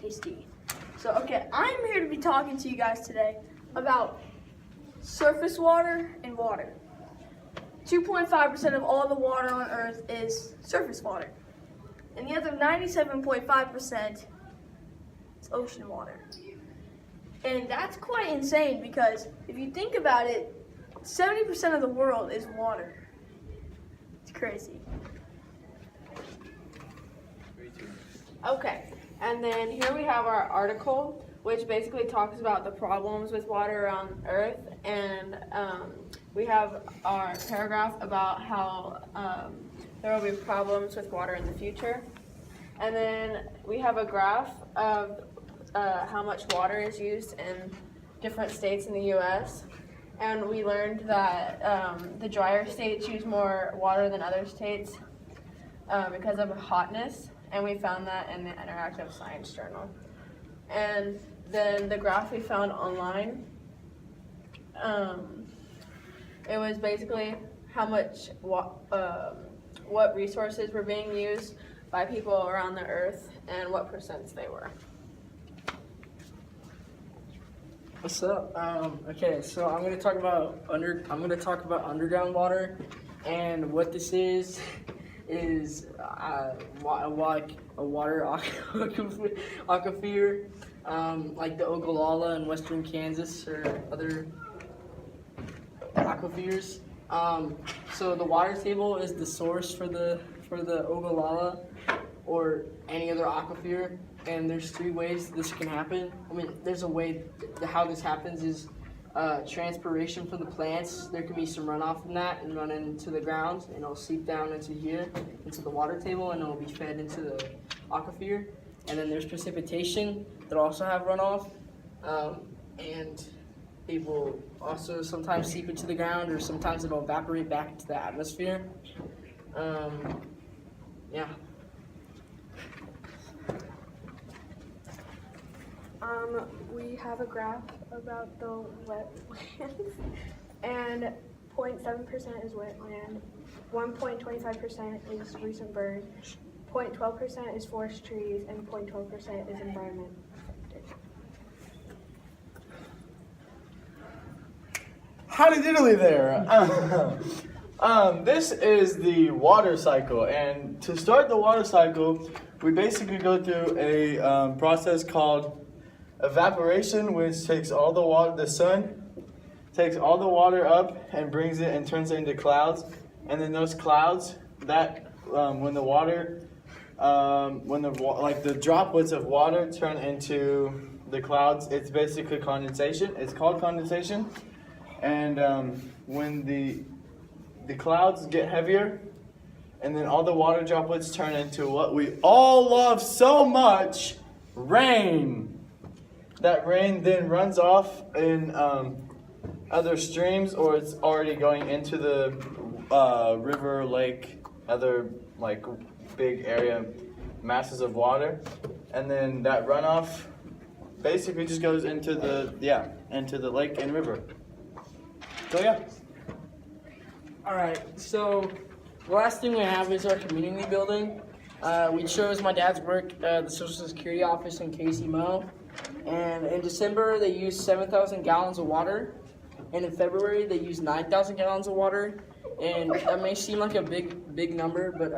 tasty. So, okay, I'm here to be talking to you guys today about surface water and water. 2.5% of all the water on Earth is surface water. And the other 97.5% is ocean water. And that's quite insane because if you think about it, 70% of the world is water. It's crazy. Okay, and then here we have our article, which basically talks about the problems with water around Earth, and we have our paragraph about how there will be problems with water in the future. And then we have a graph of how much water is used in different states in the U.S. And we learned that the drier states use more water than other states because of hotness. And we found that in the Interactive Science Journal. And then the graph we found online, it was basically how much, what resources were being used by people around the Earth and what percents they were. What's up? Okay, so I'm gonna talk about underground water, and what this is like a water aquifer, like the Ogallala in western Kansas or other aquifers. So the water table is the source for the Ogallala or any other aquifer, and there's 3 ways this can happen. I mean, there's a way how this happens is transpiration from the plants. There can be some runoff from that and run into the ground, and it'll seep down into here, into the water table, and it'll be fed into the aquifer. And then there's precipitation that also have runoff, and it will also sometimes seep into the ground, or sometimes it'll evaporate back into the atmosphere. Yeah. We have a graph about the wetlands, and 0.7% is wetland, 1.25% is recent burn, 0.12% is forest trees, and 0.12% is environment. Howdy diddly there. This is the water cycle, and to start the water cycle, we basically go through a process called evaporation, which takes all the water, the sun takes all the water up and brings it and turns it into clouds, and then those clouds, that when the droplets of water turn into the clouds, it's basically condensation. It's called condensation, and when the clouds get heavier, and then all the water droplets turn into what we all love so much, rain. That rain then runs off in other streams, or it's already going into the river, lake, other like big area masses of water, and then that runoff basically just goes into the lake and river. So yeah. Alright, so the last thing we have is our community building. We chose my dad's work, the Social Security office in Casey Mo. And in December, they used 7,000 gallons of water. And in February, they used 9,000 gallons of water. And that may seem like a big number, but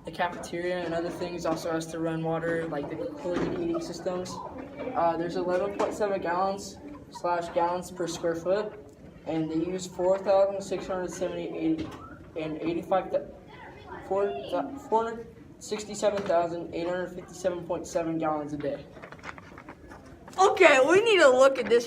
the cafeteria and other things also has to run water, like the cooling and heating systems. There's 11.7 gallons per square foot. And they use 467,857.7 gallons a day. Okay, we need to look at this